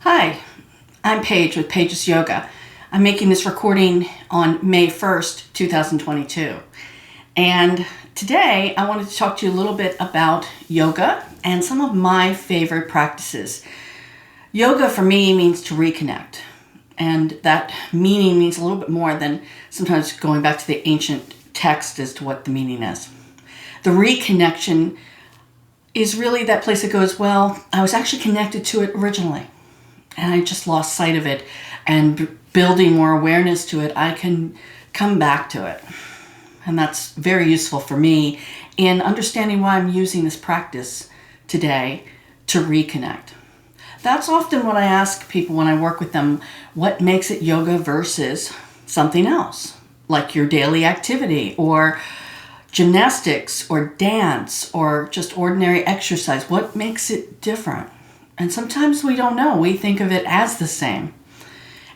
Hi, I'm Paige with Paiges Yoga. I'm making this recording on May 1st, 2022. And today I wanted to talk to you a little bit about yoga and some of my favorite practices. Yoga for me means to reconnect. And that meaning means a little bit more than sometimes going back to the ancient text as to what the meaning is. The reconnection is really that place that goes, well, I was actually connected to it originally, and I just lost sight of it. And building more awareness to it, I can come back to it. And that's very useful for me in understanding why I'm using this practice today to reconnect. That's often what I ask people when I work with them. What makes it yoga versus something else, like your daily activity or gymnastics or dance or just ordinary exercise? What makes it different? And sometimes we don't know. We think of it as the same.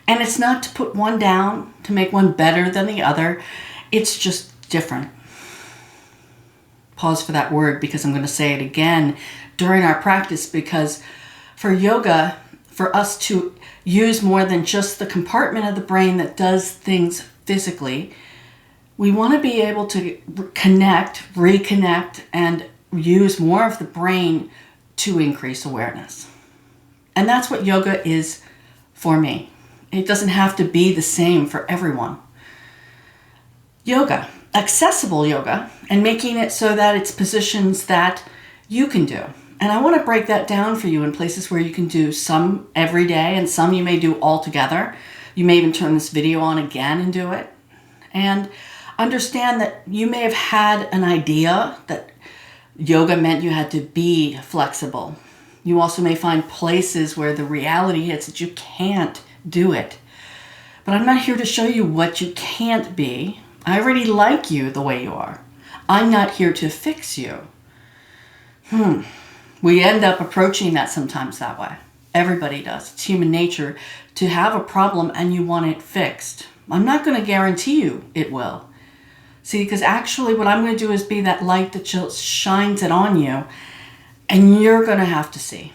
And it's not to put one down, to make one better than the other. It's just different. Pause for that word because I'm going to say it again during our practice, because for yoga, for us to use more than just the compartment of the brain that does things physically, we want to be able to connect, reconnect, and use more of the brain to increase awareness. And that's what yoga is for me. It doesn't have to be the same for everyone. Yoga, accessible yoga, and making it so that it's positions that you can do. And I want to break that down for you in places where you can do some every day and some you may do all together. You may even turn this video on again and do it. And understand that you may have had an idea that yoga meant you had to be flexible. You also may find places where the reality hits that you can't do it. But I'm not here to show you what you can't be. I already like you the way you are. I'm not here to fix you. We end up approaching that sometimes that way. Everybody does. It's human nature to have a problem and you want it fixed. I'm not going to guarantee you it will. See, because actually what I'm going to do is be that light that shines it on you, and you're going to have to see.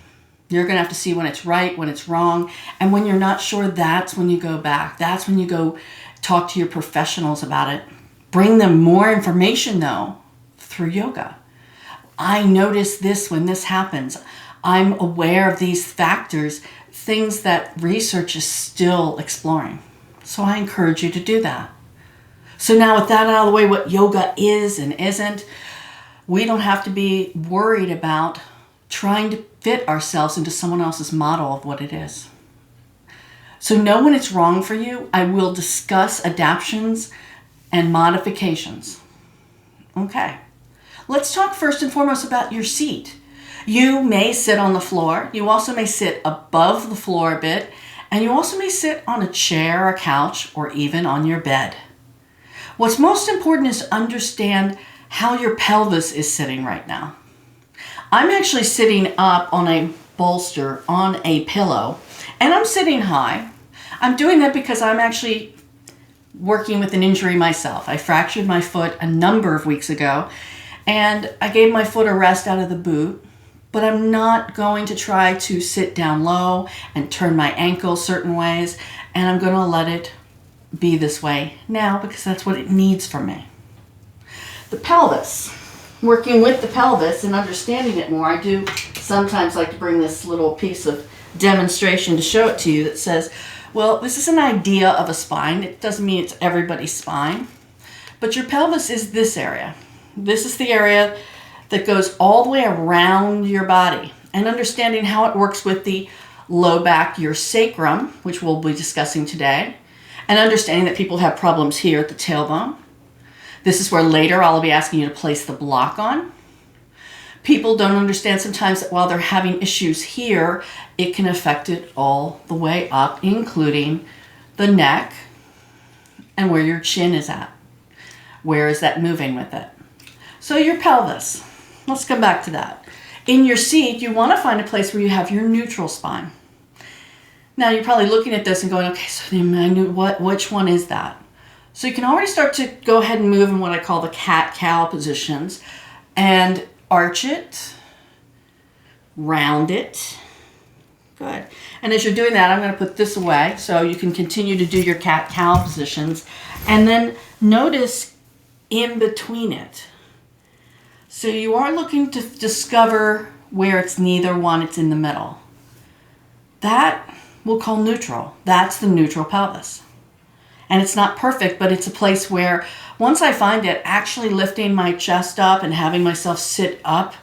You're going to have to see when it's right, when it's wrong, and when you're not sure, that's when you go back. That's when you go talk to your professionals about it. Bring them more information, though, through yoga. I notice this when this happens. I'm aware of these factors, things that research is still exploring. So I encourage you to do that. So now with that out of the way, what yoga is and isn't, we don't have to be worried about trying to fit ourselves into someone else's model of what it is. So know when it's wrong for you. I will discuss adaptations and modifications. Okay. Let's talk first and foremost about your seat. You may sit on the floor. You also may sit above the floor a bit. And you also may sit on a chair, a couch, or even on your bed. What's most important is to understand how your pelvis is sitting right now. I'm actually sitting up on a bolster on a pillow, and I'm sitting high. I'm doing that because I'm actually working with an injury myself. I fractured my foot a number of weeks ago, and I gave my foot a rest out of the boot. But I'm not going to try to sit down low and turn my ankle certain ways, and I'm going to let it be this way now because that's what it needs from me. The pelvis, working with the pelvis and understanding it more, I do sometimes like to bring this little piece of demonstration to show it to you that says, well, this is an idea of a spine. It doesn't mean it's everybody's spine, but your pelvis is this area. This is the area that goes all the way around your body, and understanding how it works with the low back, your sacrum, which we'll be discussing today, and understanding that people have problems here at the tailbone. This is where later I'll be asking you to place the block on. People don't understand sometimes that while they're having issues here, it can affect it all the way up, including the neck and where your chin is at. Where is that moving with it? So your pelvis. Let's come back to that. In your seat, you want to find a place where you have your neutral spine. Now, you're probably looking at this and going, okay, so which one is that? So you can already start to go ahead and move in what I call the cat-cow positions and arch it, round it, Good. And as you're doing that, I'm going to put this away so you can continue to do your cat-cow positions. And then notice in between it. So you are looking to discover where it's neither one, it's in the middle. That we'll call neutral. That's the neutral pelvis. And it's not perfect, but it's a place where once I find it, actually lifting my chest up and having myself sit up,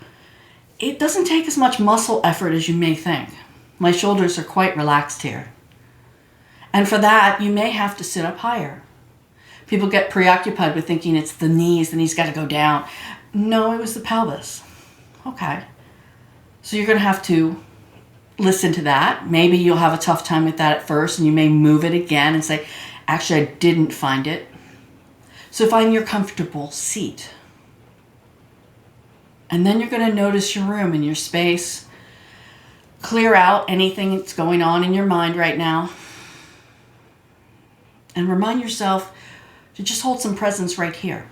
it doesn't take as much muscle effort as you may think. My shoulders are quite relaxed here. And for that, you may have to sit up higher. People get preoccupied with thinking it's the knees got to go down. No, it was the pelvis. Okay. So you're going to have to listen to that. Maybe you'll have a tough time with that at first, and you may move it again and say, actually, I didn't find it. So find your comfortable seat. And then you're going to notice your room and your space. Clear out anything that's going on in your mind right now. And remind yourself to just hold some presence right here.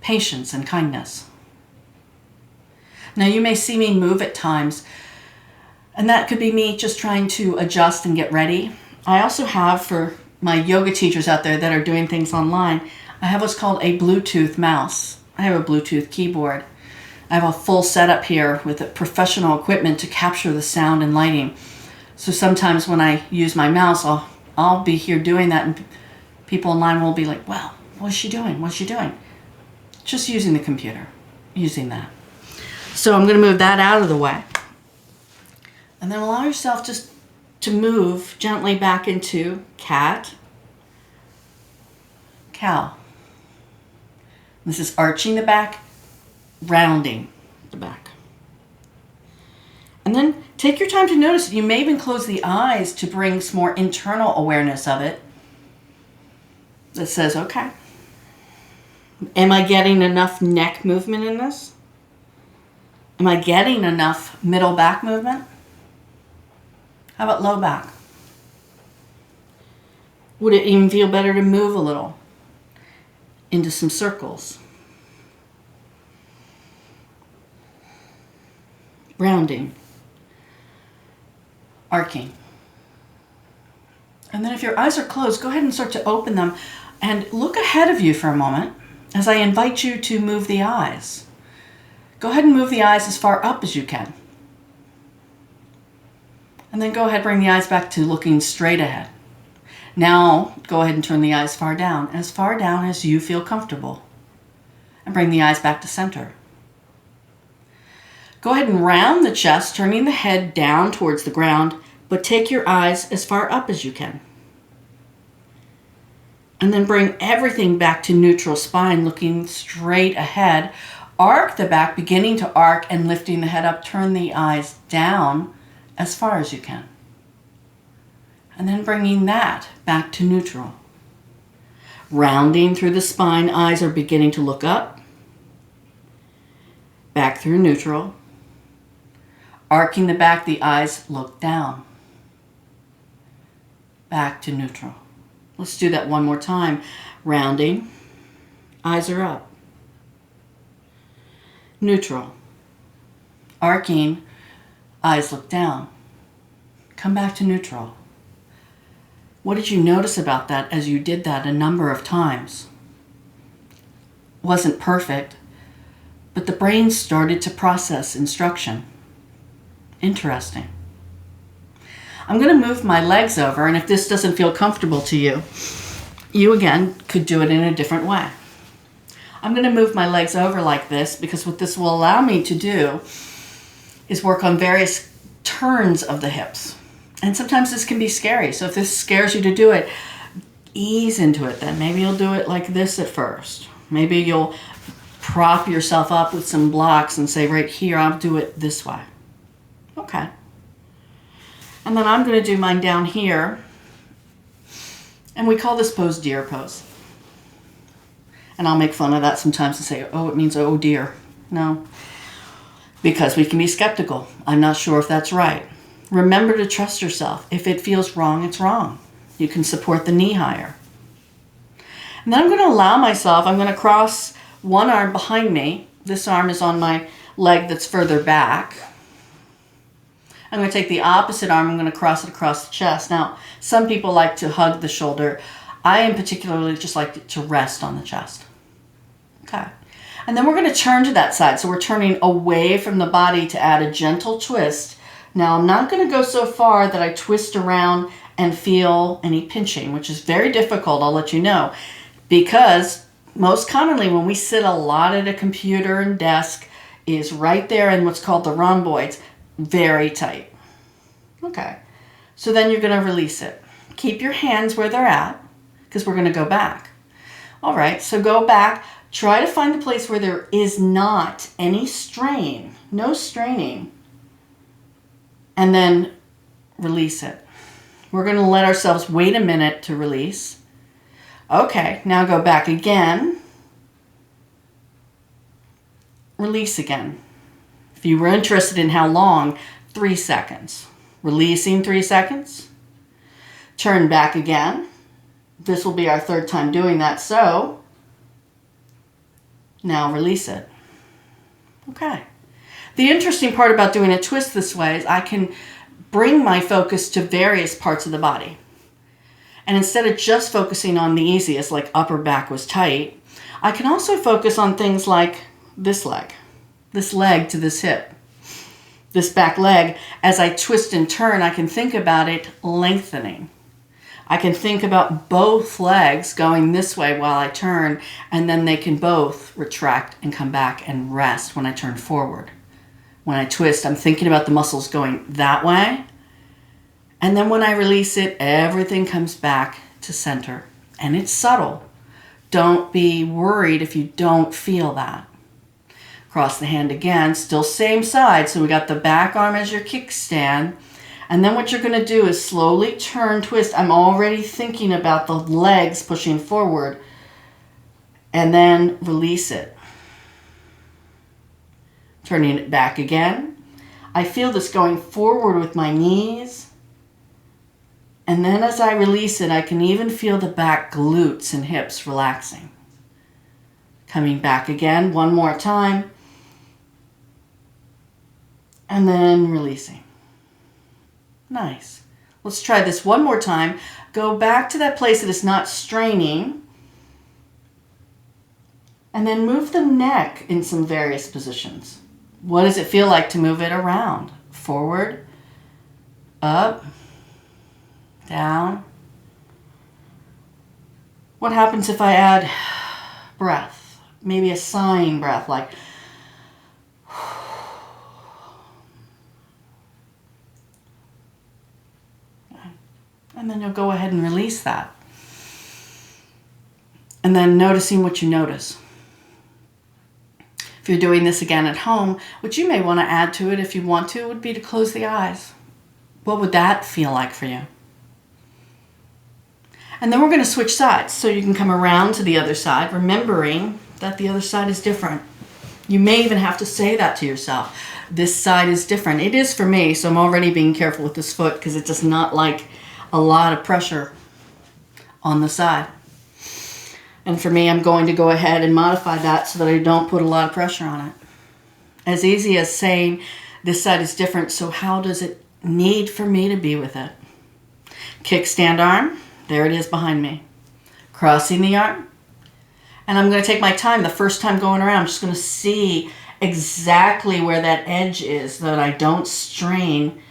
Patience and kindness. Now you may see me move at times, and that could be me just trying to adjust and get ready. I also have, for my yoga teachers out there that are doing things online, I have what's called a Bluetooth mouse. I have a Bluetooth keyboard. I have a full setup here with professional equipment to capture the sound and lighting. So sometimes when I use my mouse, I'll be here doing that, and people online will be like, wow, what's she doing? What's she doing? Just using the computer, using that. So I'm going to move that out of the way. And then allow yourself just to move gently back into cat, cow. This is arching the back, rounding the back. And then take your time to notice. You may even close the eyes to bring some more internal awareness of it. That says, okay, am I getting enough neck movement in this? Am I getting enough middle back movement? How about low back? Would it even feel better to move a little into some circles? Rounding. Arcing. And then if your eyes are closed, go ahead and start to open them and look ahead of you for a moment as I invite you to move the eyes. Go ahead and move the eyes as far up as you can. And then go ahead and bring the eyes back to looking straight ahead. Now, go ahead and turn the eyes far down as you feel comfortable. And bring the eyes back to center. Go ahead and round the chest, turning the head down towards the ground, but take your eyes as far up as you can. And then bring everything back to neutral spine, looking straight ahead. Arc the back, beginning to arc and lifting the head up. Turn the eyes down as far as you can. And then bringing that back to neutral. Rounding through the spine, eyes are beginning to look up. Back through neutral. Arcing the back, the eyes look down. Back to neutral. Let's do that one more time. Rounding, eyes are up. Neutral. Arcing, eyes look down. Come back to neutral. What did you notice about that as you did that a number of times? Wasn't perfect, but the brain started to process instruction. Interesting. I'm going to move my legs over, and if this doesn't feel comfortable to you, you again could do it in a different way. I'm going to move my legs over like this because what this will allow me to do is work on various turns of the hips. And sometimes this can be scary. So if this scares you to do it, ease into it then. Maybe you'll do it like this at first. Maybe you'll prop yourself up with some blocks and say, right here, I'll do it this way. Okay. And then I'm going to do mine down here. And we call this pose deer pose. And I'll make fun of that sometimes and say, oh, it means oh dear. No. Because we can be skeptical. I'm not sure if that's right. Remember to trust yourself. If it feels wrong, it's wrong. You can support the knee higher. And then I'm going to allow myself, I'm going to cross one arm behind me. This arm is on my leg that's further back. I'm going to take the opposite arm. I'm going to cross it across the chest. Now, some people like to hug the shoulder. I in particularly just like it to rest on the chest. Okay. And then we're going to turn to that side. So we're turning away from the body to add a gentle twist. Now, I'm not going to go so far that I twist around and feel any pinching, which is very difficult, I'll let you know, because most commonly when we sit a lot at a computer and desk is right there in what's called the rhomboids, very tight. Okay, so then you're going to release it. Keep your hands where they're at because we're going to go back. All right, so go back. Try to find the place where there is not any strain, no straining, and then release it. We're going to let ourselves wait a minute to release. Okay, now go back again. Release again. If you were interested in how long, 3 seconds. Releasing 3 seconds. Turn back again. This will be our third time doing that, so now release it. Okay. The interesting part about doing a twist this way is I can bring my focus to various parts of the body. And instead of just focusing on the easiest, like upper back was tight, I can also focus on things like this leg to this hip, this back leg. As I twist and turn, I can think about it lengthening. I can think about both legs going this way while I turn, and then they can both retract and come back and rest when I turn forward. When I twist, I'm thinking about the muscles going that way. And then when I release it, everything comes back to center. And it's subtle. Don't be worried if you don't feel that. Cross the hand again, still same side. So we got the back arm as your kickstand. And then what you're going to do is slowly turn, twist. I'm already thinking about the legs pushing forward. And then release it. Turning it back again. I feel this going forward with my knees. And then as I release it, I can even feel the back glutes and hips relaxing. Coming back again, one more time. And then releasing. Nice. Let's try this one more time. Go back to that place that is not straining. And then move the neck in some various positions. What does it feel like to move it around? Forward, up, down. What happens if I add breath? Maybe a sighing breath like and then you'll go ahead and release that. And then noticing what you notice. If you're doing this again at home, what you may want to add to it if you want to would be to close the eyes. What would that feel like for you? And then we're going to switch sides so you can come around to the other side, remembering that the other side is different. You may even have to say that to yourself. This side is different. It is for me, so I'm already being careful with this foot because it does not like a lot of pressure on the side. And for me, I'm going to go ahead and modify that so that I don't put a lot of pressure on it. As easy as saying this side is different, so how does it need for me to be with it? Kickstand arm, there it is behind me. Crossing the arm. And I'm going to take my time the first time going around. I'm just going to see exactly where that edge is so that I don't strain,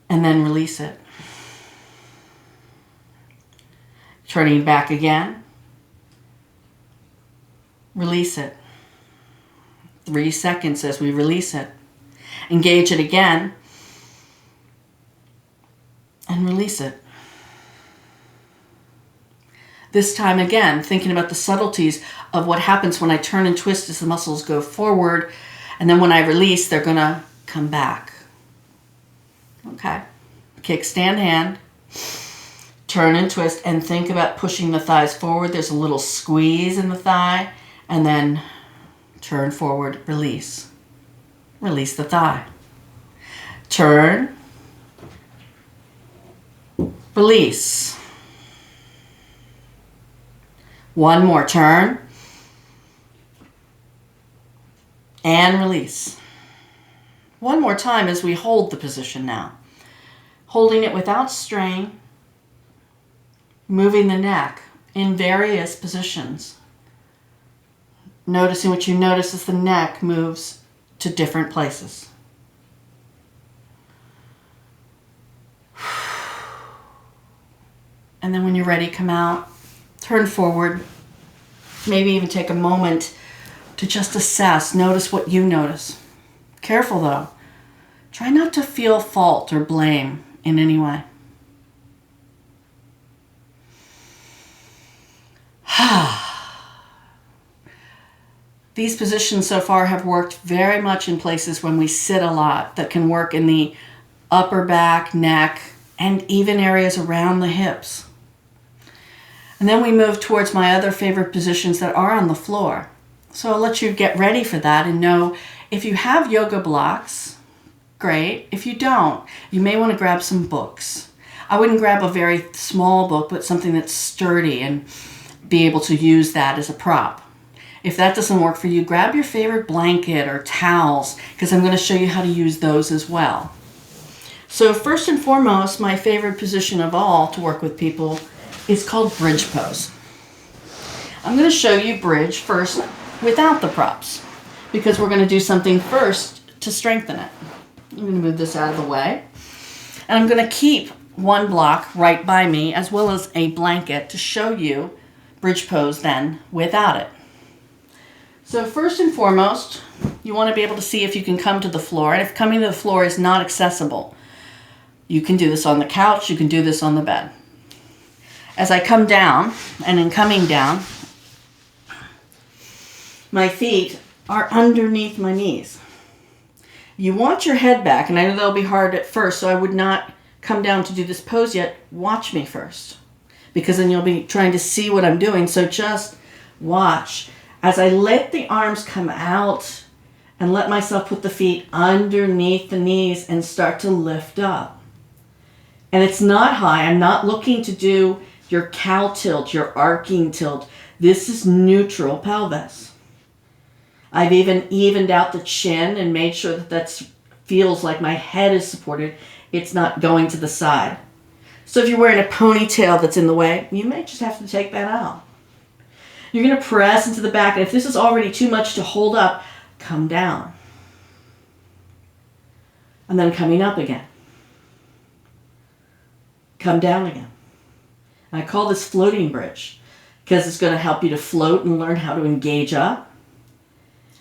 and then release it. Turning back again. Release it. 3 seconds as we release it. Engage it again. And release it. This time again, thinking about the subtleties of what happens when I turn and twist as the muscles go forward. And then when I release, they're going to come back. Okay. Kickstand hand. Turn and twist and think about pushing the thighs forward. There's a little squeeze in the thigh. And then turn forward, release. Release the thigh. Turn. Release. One more turn. And release. One more time as we hold the position now. Holding it without strain, moving the neck in various positions. Noticing what you notice as the neck moves to different places. And then when you're ready, come out, turn forward, maybe even take a moment to just assess, notice what you notice. Careful though, try not to feel fault or blame in any way. These positions so far have worked very much in places when we sit a lot, that can work in the upper back, neck, and even areas around the hips. And then we move towards my other favorite positions that are on the floor. So I'll let you get ready for that and know if you have yoga blocks, great. If you don't, you may want to grab some books. I wouldn't grab a very small book, but something that's sturdy and be able to use that as a prop. If that doesn't work for you, grab your favorite blanket or towels, because I'm going to show you how to use those as well. So first and foremost, my favorite position of all to work with people is called bridge pose. I'm going to show you bridge first without the props, because we're going to do something first to strengthen it. I'm going to move this out of the way. And I'm going to keep one block right by me as well as a blanket to show you bridge pose then without it. So first and foremost, you want to be able to see if you can come to the floor. And if coming to the floor is not accessible, you can do this on the couch, you can do this on the bed. As I come down, and in coming down, my feet are underneath my knees. You want your head back, and I know that'll be hard at first, so I would not come down to do this pose yet. Watch me first, because then you'll be trying to see what I'm doing. So just watch as I let the arms come out and let myself put the feet underneath the knees and start to lift up. And it's not high. I'm not looking to do your cow tilt, your arcing tilt. This is neutral pelvis. I've even evened out the chin and made sure that feels like my head is supported. It's not going to the side. So if you're wearing a ponytail that's in the way, you may just have to take that out. You're going to press into the back, and if this is already too much to hold up, come down. And then coming up again. Come down again. And I call this floating bridge because it's going to help you to float and learn how to engage up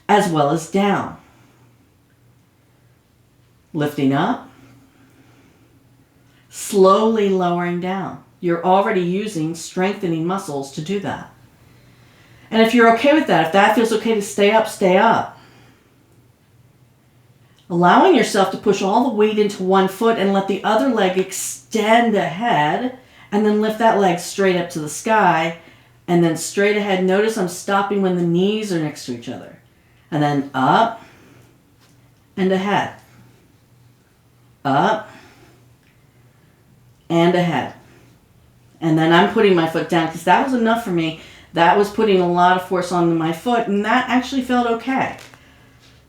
as well as down. Lifting up, slowly lowering down. You're already using strengthening muscles to do that. And if you're okay with that, if that feels okay to stay up, stay up. Allowing yourself to push all the weight into one foot and let the other leg extend ahead, and then lift that leg straight up to the sky, and then straight ahead. Notice I'm stopping when the knees are next to each other. And then up and ahead. Up and ahead. And then I'm putting my foot down because that was enough for me. That was putting a lot of force onto my foot, and that actually felt okay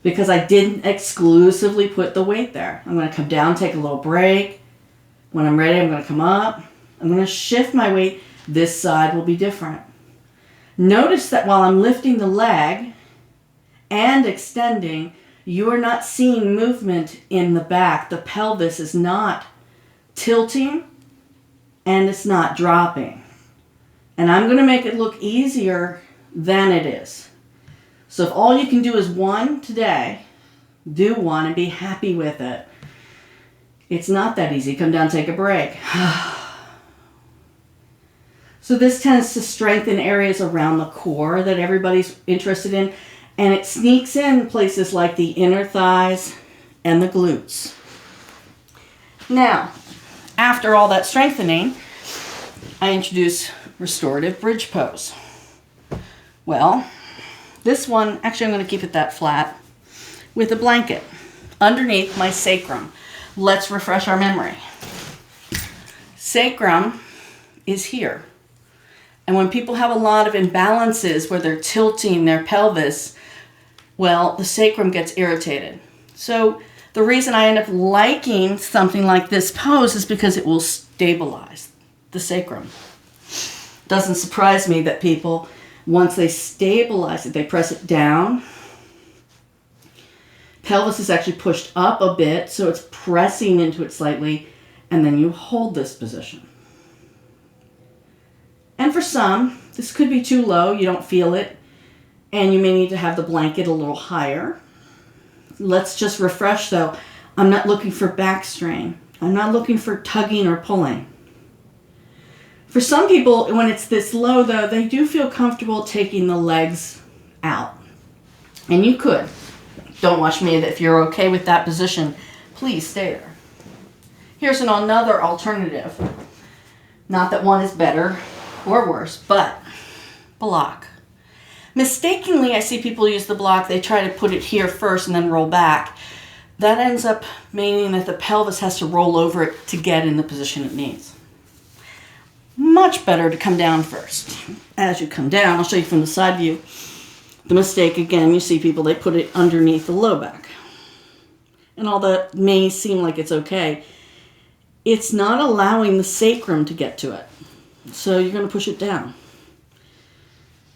because I didn't exclusively put the weight there. I'm going to come down, take a little break. When I'm ready, I'm going to come up. I'm going to shift my weight. This side will be different. Notice that while I'm lifting the leg and extending, you are not seeing movement in the back. The pelvis is not tilting and it's not dropping. And I'm going to make it look easier than it is. So if all you can do is one today, do one and be happy with it. It's not that easy. Come down, take a break. So this tends to strengthen areas around the core that everybody's interested in. And it sneaks in places like the inner thighs and the glutes. Now, after all that strengthening, I introduce restorative bridge pose. Well, this one, actually I'm going to keep it that flat, with a blanket underneath my sacrum. Let's refresh our memory. Sacrum is here. And when people have a lot of imbalances where they're tilting their pelvis, well, the sacrum gets irritated. So The reason I end up liking something like this pose is because it will stabilize the sacrum. Doesn't surprise me that people, once they stabilize it, they press it down. Pelvis is actually pushed up a bit, so it's pressing into it slightly, and then you hold this position. And for some, this could be too low, you don't feel it, and you may need to have the blanket a little higher. Let's just refresh though. I'm not looking for back strain. I'm not looking for tugging or pulling. For some people, when it's this low though, they do feel comfortable taking the legs out. And you could. Don't watch me. If you're okay with that position, please stay there. Here's another alternative. Not that one is better or worse, but block. Mistakenly, I see people use the block. They try to put it here first and then roll back. That ends up meaning that the pelvis has to roll over it to get in the position it needs. Much better to come down first. As you come down, I'll show you from the side view. The mistake, again, you see people, they put it underneath the low back. And although it may seem like it's okay, it's not allowing the sacrum to get to it. So you're going to push it down.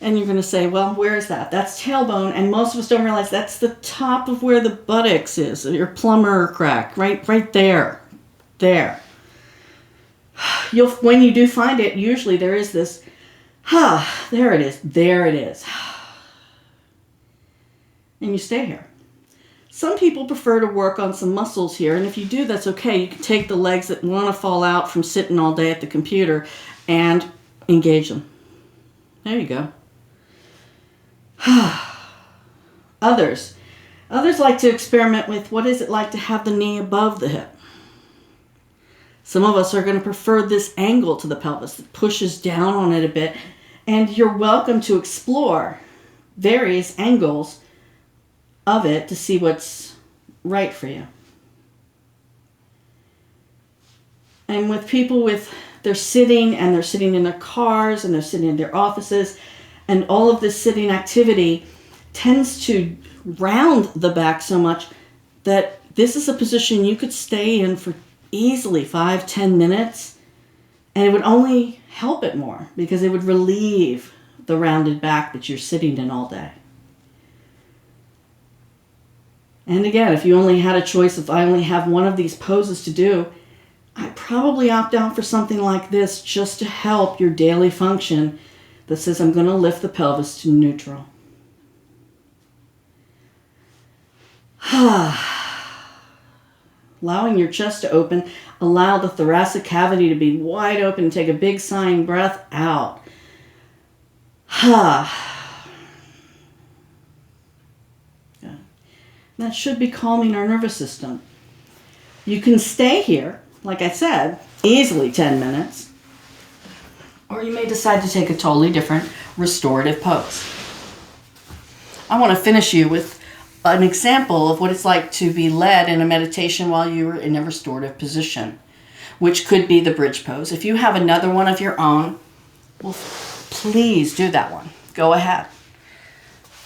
And you're going to say, well, where is that? That's tailbone, and most of us don't realize that's the top of where the buttocks is, your plumber crack, right there. There. When you do find it, usually there is this, there it is, there it is. And you stay here. Some people prefer to work on some muscles here, and if you do, that's okay. You can take the legs that want to fall out from sitting all day at the computer and engage them. There you go. Others like to experiment with what is it like to have the knee above the hip. Some of us are going to prefer this angle to the pelvis that pushes down on it a bit, and you're welcome to explore various angles of it to see what's right for you. And with people they're sitting in their cars and they're sitting in their offices, and all of this sitting activity tends to round the back so much that this is a position you could stay in for easily 5-10 minutes, and it would only help it more because it would relieve the rounded back that you're sitting in all day. And again, if you only had a choice, if I only have one of these poses to do, I'd probably opt out for something like this just to help your daily function that says I'm going to lift the pelvis to neutral. Allowing your chest to open, allow the thoracic cavity to be wide open, take a big sighing breath out. That should be calming our nervous system. You can stay here, like I said, easily 10 minutes. Or you may decide to take a totally different restorative pose. I want to finish you with an example of what it's like to be led in a meditation while you are in a restorative position, which could be the bridge pose. If you have another one of your own, well, please do that one. Go ahead.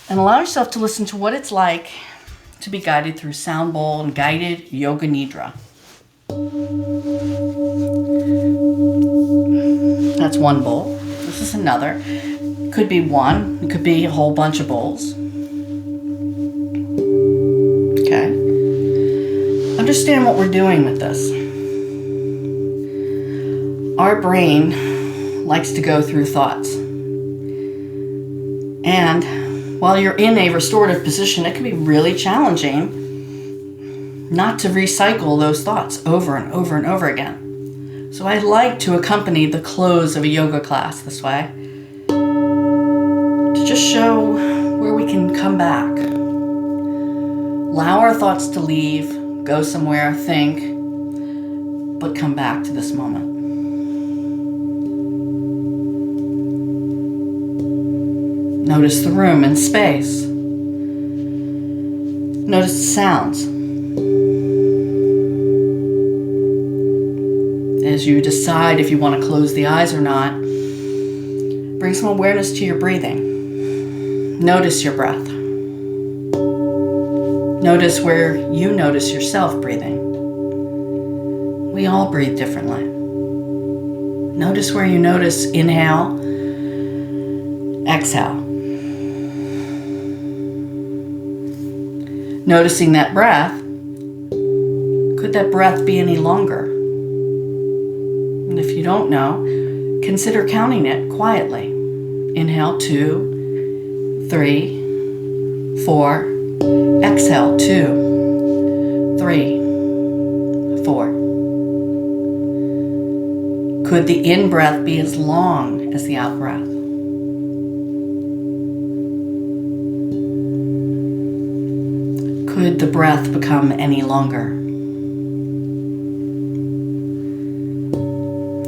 And allow yourself to listen to what it's like to be guided through sound bowl and guided yoga nidra. That's one bowl. This is another. Could be one. It could be a whole bunch of bowls. Okay. Understand what we're doing with this. Our brain likes to go through thoughts. And while you're in a restorative position, it can be really challenging not to recycle those thoughts over and over and over again. So I like to accompany the close of a yoga class this way to just show where we can come back. Allow our thoughts to leave, go somewhere, think, but come back to this moment. Notice the room and space. Notice the sounds. As you decide if you want to close the eyes or not, bring some awareness to your breathing. Notice your breath. Notice where you notice yourself breathing. We all breathe differently. Notice where you notice inhale, exhale. Noticing that breath, could that breath be any longer? And if you don't know, consider counting it quietly. Inhale, 2, 3, 4. Exhale, 2, 3, 4. Could the in-breath be as long as the out-breath? Could the breath become any longer?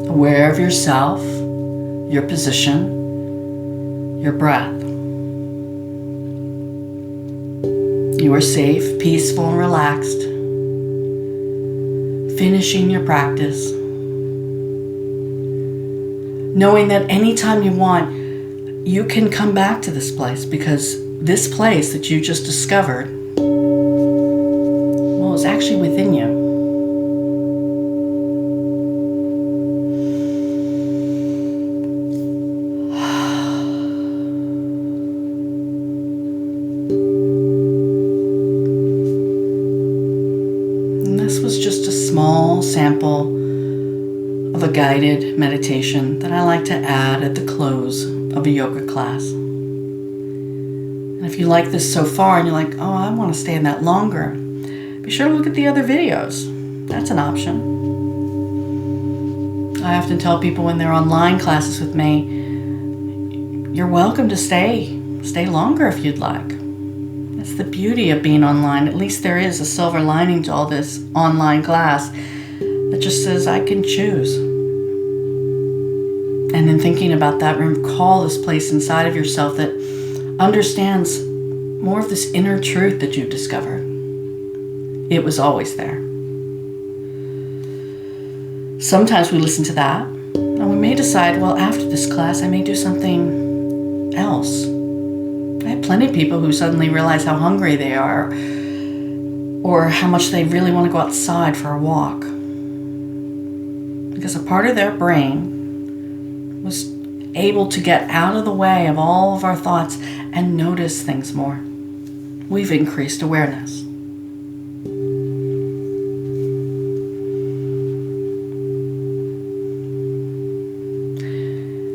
Aware of yourself, your position, your breath. You are safe, peaceful, and relaxed. Finishing your practice. Knowing that anytime you want, you can come back to this place, because this place that you just discovered, well, is actually within you. This was just a small sample of a guided meditation that I like to add at the close of a yoga class. And if you like this so far and you're like, oh, I want to stay in that longer, be sure to look at the other videos. That's an option. I often tell people when they're online classes with me, you're welcome to stay longer if you'd like. That's the beauty of being online. At least there is a silver lining to all this online class that just says I can choose. And in thinking about that, recall this place inside of yourself that understands more of this inner truth that you've discovered. It was always there. Sometimes we listen to that, and we may decide, well, after this class, I may do something else. I have plenty of people who suddenly realize how hungry they are, or how much they really want to go outside for a walk. Because a part of their brain was able to get out of the way of all of our thoughts and notice things more. We've increased awareness.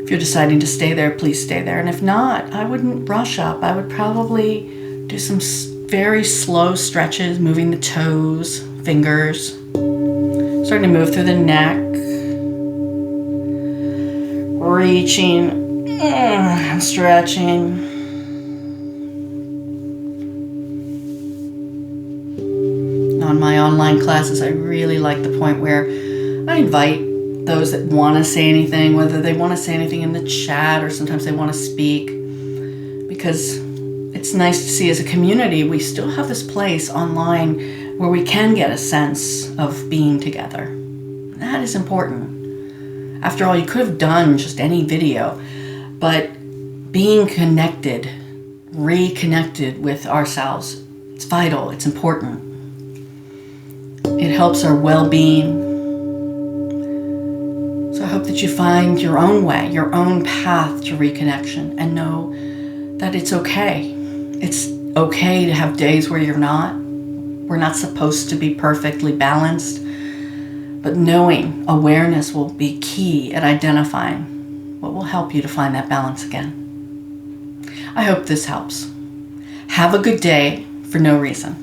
If you're deciding to stay there, please stay there. And if not, I wouldn't rush up. I would probably do some very slow stretches, moving the toes, fingers, starting to move through the neck, reaching and stretching. On my online classes, I really like the point where I invite those that want to say anything, whether they want to say anything in the chat or sometimes they want to speak, because it's nice to see as a community we still have this place online where we can get a sense of being together. That is important. After all, you could have done just any video, but being connected, reconnected with ourselves, it's vital, it's important. It helps our well-being. So I hope that you find your own way, your own path to reconnection, and know that it's okay. It's okay to have days where you're not. We're not supposed to be perfectly balanced. But knowing awareness will be key at identifying what will help you to find that balance again. I hope this helps. Have a good day for no reason.